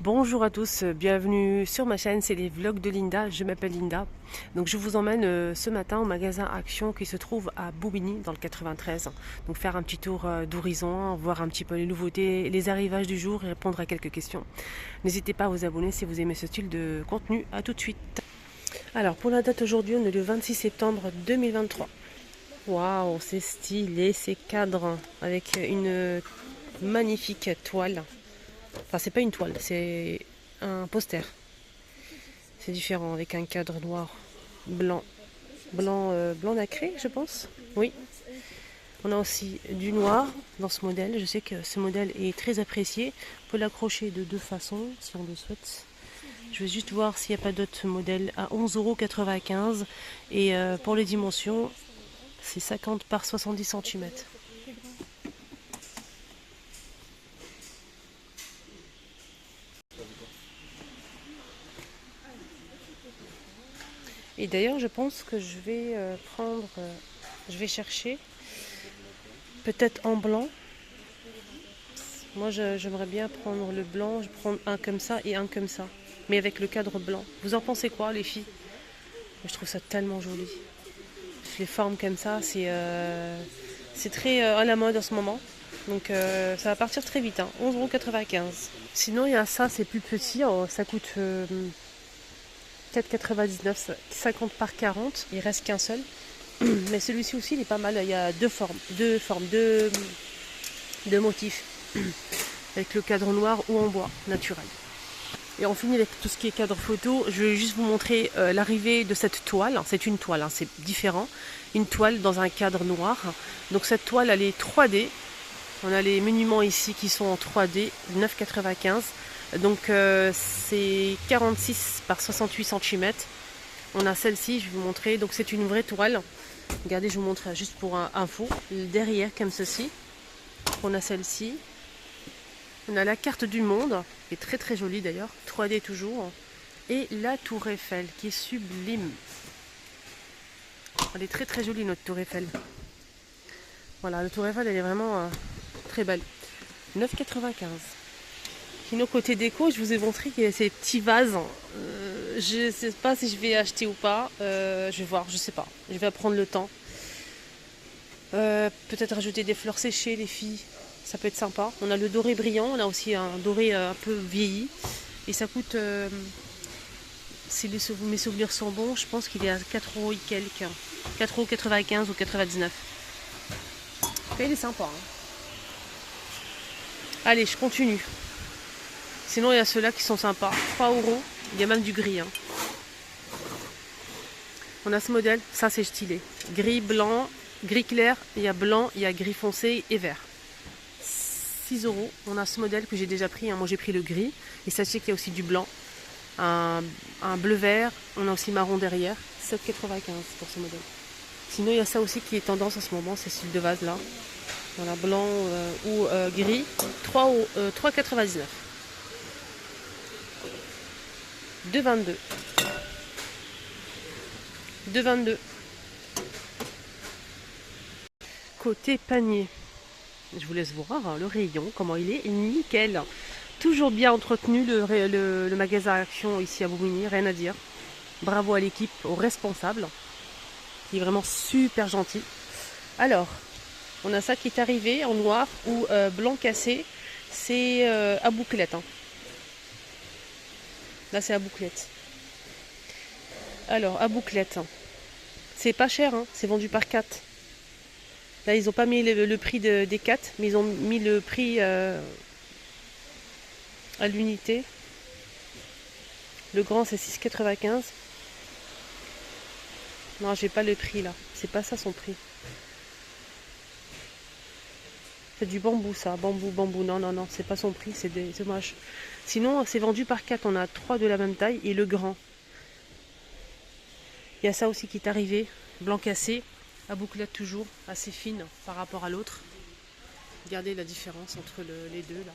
Bonjour à tous, bienvenue sur ma chaîne, c'est les vlogs de Linda, je m'appelle Linda. Donc je vous emmène ce matin au magasin Action qui se trouve à Bobigny dans le 93. Donc faire un petit tour d'horizon, voir un petit peu les nouveautés, les arrivages du jour et répondre à quelques questions. N'hésitez pas à vous abonner si vous aimez ce style de contenu, à tout de suite. Alors pour la date aujourd'hui, on est le 26 septembre 2023. Waouh, c'est stylé, ces cadres avec une magnifique toile. Enfin, c'est pas une toile, c'est un poster. C'est différent avec un cadre noir, blanc, blanc nacré, je pense. Oui. On a aussi du noir dans ce modèle. Je sais que ce modèle est très apprécié. On peut l'accrocher de deux façons si on le souhaite. Je vais juste voir s'il n'y a pas d'autres modèles à 11,95 €. Et pour les dimensions, c'est 50 par 70 cm. Et d'ailleurs, je pense que je vais je vais chercher peut-être en blanc. Moi, j'aimerais bien prendre le blanc. Je prends un comme ça et un comme ça, mais avec le cadre blanc. Vous en pensez quoi, les filles? Je trouve ça tellement joli. Les formes comme ça, c'est très à la mode en ce moment. Donc ça va partir très vite, hein. 11,95 €. Sinon, il y a ça, c'est plus petit. Oh, ça coûte 4,99 €, 50 par 40. Il reste qu'un seul. Mais celui-ci aussi, il est pas mal. Il y a deux motifs. Avec le cadre noir ou en bois naturel. Et on finit avec tout ce qui est cadre photo. Je vais juste vous montrer l'arrivée de cette toile. C'est une toile, hein, c'est différent. Une toile dans un cadre noir. Donc cette toile, elle est 3D. On a les monuments ici qui sont en 3D, 9,95 €. Donc c'est 46 par 68 cm. On a celle-ci, je vais vous montrer. Donc c'est une vraie toile. Regardez, je vous montre juste pour info. Derrière, comme ceci. On a celle-ci. On a la carte du monde, qui est très très jolie d'ailleurs, 3D toujours. Et la tour Eiffel, qui est sublime. Elle est très très jolie notre tour Eiffel. Voilà, la tour Eiffel, elle est vraiment très belle. 9,95 €. Sinon, côté déco, je vous ai montré qu'il y a ces petits vases. Je ne sais pas si je vais acheter ou pas. Je vais voir, je sais pas. Je vais prendre le temps. Peut-être rajouter des fleurs séchées, les filles. Ça peut être sympa. On a le doré brillant, on a aussi un doré un peu vieilli. Et ça coûte, si mes souvenirs sont bons, je pense qu'il est à 4 € et quelques. 4,95 € ou 99. Il est sympa, hein. Allez, je continue. Sinon, il y a ceux-là qui sont sympas. 3 €. Il y a même du gris, hein. On a ce modèle, ça c'est stylé. Gris, blanc, gris clair, il y a blanc, il y a gris foncé et vert. 6 €. On a ce modèle que j'ai déjà pris, hein. Moi j'ai pris le gris. Et sachez qu'il y a aussi du blanc, un bleu vert. On a aussi marron derrière. 7,95 € pour ce modèle. Sinon il y a ça aussi qui est tendance en ce moment, ces styles de vase là. Voilà, blanc ou gris. 3,99 €. 2,22 €. 2,22 €. Côté panier, je vous laisse voir hein, le rayon, comment il est nickel. Toujours bien entretenu le magasin Action ici à Bobigny, rien à dire. Bravo à l'équipe, aux responsables, qui est vraiment super gentil. Alors, on a ça qui est arrivé en noir ou blanc cassé. C'est à bouclette, hein. Là, c'est à bouclette. Alors, à bouclette, c'est pas cher, hein, c'est vendu par 4. Là, ils n'ont pas mis le prix des 4, mais ils ont mis le prix à l'unité. Le grand, c'est 6,95 €. Non, j'ai pas le prix là. C'est pas ça son prix. C'est du bambou, ça. Bambou, bambou. Non, non, non, c'est pas son prix, c'est dommage. Sinon, c'est vendu par 4. On a 3 de la même taille et le grand. Il y a ça aussi qui est arrivé. Blanc cassé. À bouclette toujours, assez fine par rapport à l'autre. Regardez la différence entre les deux là.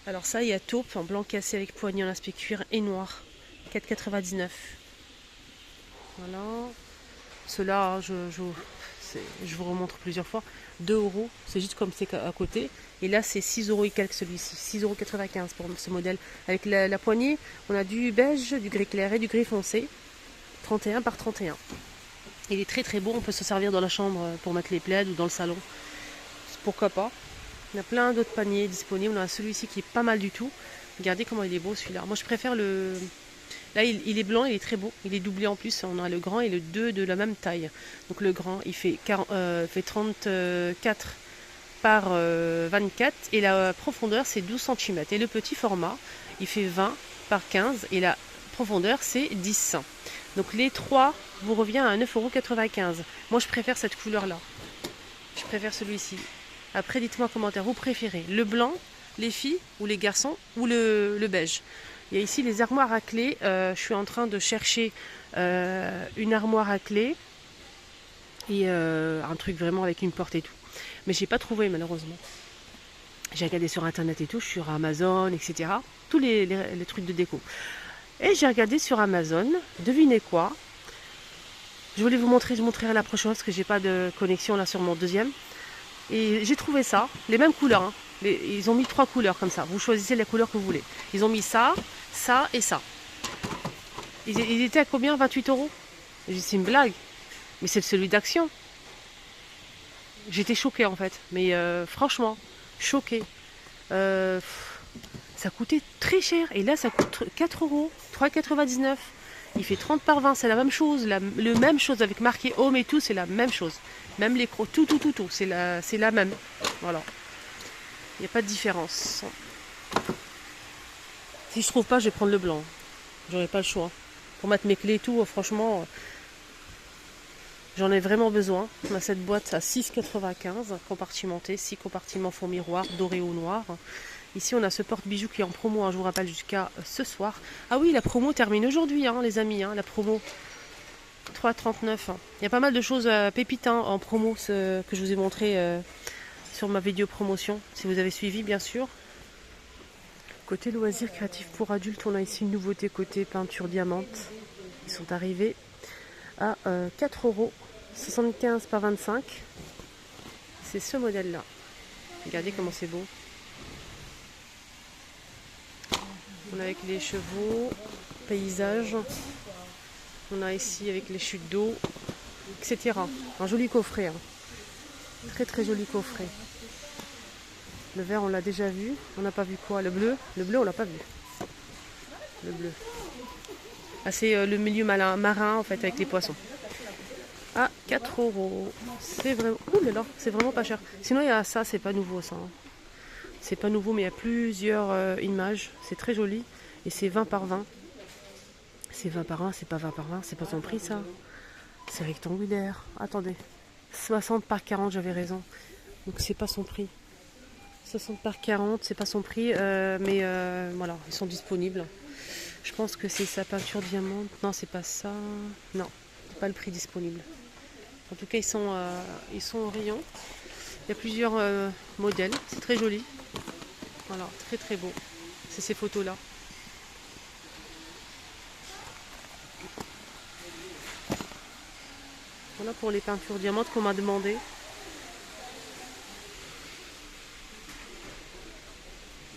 Alors ça, il y a taupe en blanc cassé avec poignée en aspect cuir et noir. 4,99 €. Voilà. Ceux-là, je vous remontre plusieurs fois. 2 euros, c'est juste comme c'est à côté. Et là, c'est 6 euros et quelques celui-ci. 6,95 € pour ce modèle. Avec la poignée, on a du beige, du gris clair et du gris foncé. 31 par 31. Il est très très beau. On peut se servir dans la chambre pour mettre les plaids ou dans le salon. Pourquoi pas. Il y a plein d'autres paniers disponibles. On a celui-ci qui est pas mal du tout. Regardez comment il est beau celui-là. Moi, je préfère le... Là, il est blanc, il est très beau. Il est doublé en plus. On a le grand et le 2 de la même taille. Donc le grand, il fait 34 par 24. Et la profondeur, c'est 12 cm. Et le petit format, il fait 20 par 15. Et la profondeur, c'est 10. Donc les trois vous revient à 9,95 €. Moi, je préfère cette couleur-là. Je préfère celui-ci. Après, dites-moi en commentaire, vous préférez le blanc, les filles ou les garçons, ou le beige. Il y a ici les armoires à clés. Je suis en train de chercher une armoire à clés et un truc vraiment avec une porte et tout. Mais j'ai pas trouvé malheureusement. J'ai regardé sur internet et tout, sur Amazon, etc. Tous les trucs de déco. Et j'ai regardé sur Amazon, devinez quoi? Je voulais vous montrer, je montrerai la prochaine fois parce que j'ai pas de connexion là sur mon deuxième. Et j'ai trouvé ça, les mêmes couleurs. Hein. Ils ont mis 3 couleurs comme ça. Vous choisissez les couleurs que vous voulez. Ils ont mis ça, ça et ça. Ils étaient à combien? 28 €. J'ai dit c'est une blague. Mais c'est celui d'Action. J'étais choquée en fait. Mais franchement, choquée. Ça coûtait très cher. Et là, ça coûte 4 €, 3,99 €. Il fait 30 par 20, c'est la même chose. Le même chose avec marqué Home et tout, c'est la même chose. Même les crocs, tout, c'est la même. Voilà. Il n'y a pas de différence. Si je trouve pas, je vais prendre le blanc. J'aurai pas le choix. Pour mettre mes clés et tout, franchement, j'en ai vraiment besoin. On a cette boîte à 6,95 €, compartimentée, 6 compartiments fond miroir, doré ou noir. Ici, on a ce porte-bijoux qui est en promo, hein, je vous rappelle, jusqu'à ce soir. Ah oui, la promo termine aujourd'hui, hein, les amis, hein, la promo. 3,39 €. Il y a pas mal de choses pépites hein, en promo que je vous ai montré sur ma vidéo promotion, si vous avez suivi, bien sûr. Côté loisirs créatifs pour adultes, on a ici une nouveauté côté peinture diamante. Ils sont arrivés à 4,75 € par 25. C'est ce modèle-là. Regardez comment c'est beau. On a avec les chevaux, paysage. On a ici avec les chutes d'eau, etc. Un joli coffret. Hein. Très très joli coffret. Le vert on l'a déjà vu. On n'a pas vu quoi? Le bleu on l'a pas vu. Le bleu. Ah, c'est le milieu marin en fait avec les poissons. Ah, 4 €. C'est vraiment. Ouh là là, c'est vraiment pas cher. Sinon il y a ça, c'est pas nouveau ça. Hein. C'est pas nouveau, mais il y a plusieurs images. C'est très joli. Et c'est 20 par 20. C'est 20 par 1, c'est pas 20 par 20. C'est pas son prix, ça. C'est rectangulaire. Attendez. 60 par 40, j'avais raison. Donc, c'est pas son prix. 60 par 40, c'est pas son prix. Mais voilà, ils sont disponibles. Je pense que c'est sa peinture diamant. Non, c'est pas ça. Non, c'est pas le prix disponible. En tout cas, ils sont au rayon. Il y a plusieurs modèles. C'est très joli. Voilà, très très beau. C'est ces photos-là. Voilà pour les peintures diamantes qu'on m'a demandé.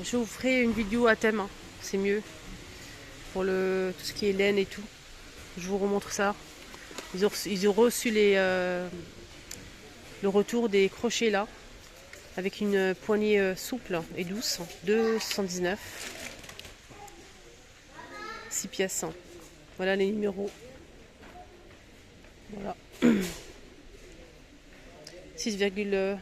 Je vous ferai une vidéo à thème. Hein. C'est mieux. Pour tout ce qui est laine et tout. Je vous remontre ça. Ils ont reçu le retour des crochets là. Avec une poignée souple et douce, 2,79 €. 6 pièces. Voilà les numéros. Voilà. 6,0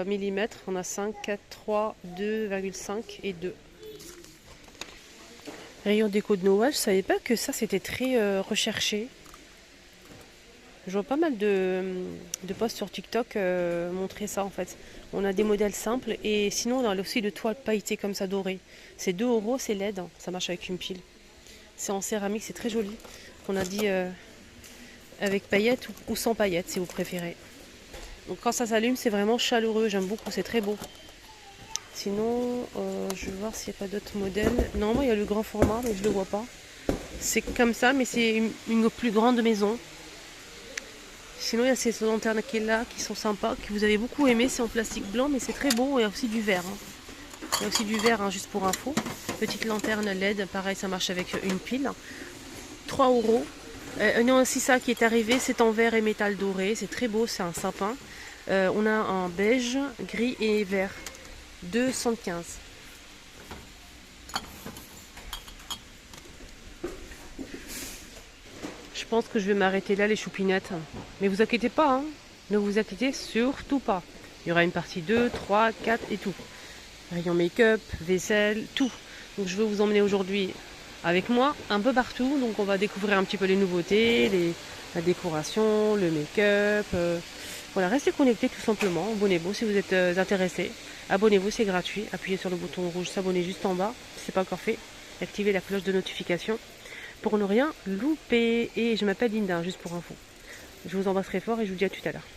mm. On a 5, 4, 3, 2,5 et 2. Rayon déco de Noël. Je savais pas que ça c'était très recherché. Je vois pas mal de posts sur TikTok montrer ça en fait. On a des modèles simples et sinon on a aussi de toiles pailletées comme ça dorées. C'est 2 €, c'est LED, hein. Ça marche avec une pile. C'est en céramique, c'est très joli. On a dit avec paillettes ou sans paillettes si vous préférez. Donc quand ça s'allume c'est vraiment chaleureux, j'aime beaucoup, c'est très beau. Sinon je vais voir s'il n'y a pas d'autres modèles. Normalement il y a le grand format mais je le vois pas. C'est comme ça mais c'est une plus grande maison. Sinon, il y a ces lanternes qui est là, qui sont sympas, que vous avez beaucoup aimé. C'est en plastique blanc, mais c'est très beau. Et aussi du verre. Hein. Il y a aussi du verre, hein, juste pour info. Petite lanterne LED, pareil, ça marche avec une pile. 3 euros. Il y a aussi ça qui est arrivé, c'est en verre et métal doré. C'est très beau, c'est un sapin. On a un beige, gris et vert. 2,75. Je pense que je vais m'arrêter là, les choupinettes. Mais vous inquiétez pas, hein. Ne vous inquiétez surtout pas. Il y aura une partie 2, 3, 4 et tout. Rayon make-up, vaisselle, tout. Donc je vais vous emmener aujourd'hui avec moi un peu partout. Donc on va découvrir un petit peu les nouveautés, la décoration, le make-up. Voilà, restez connectés tout simplement. Abonnez-vous si vous êtes intéressés. Abonnez-vous, c'est gratuit. Appuyez sur le bouton rouge s'abonner juste en bas si ce n'est pas encore fait. Et activez la cloche de notification pour ne rien louper. Et je m'appelle Linda, juste pour info. Je vous embrasse très fort et je vous dis à tout à l'heure.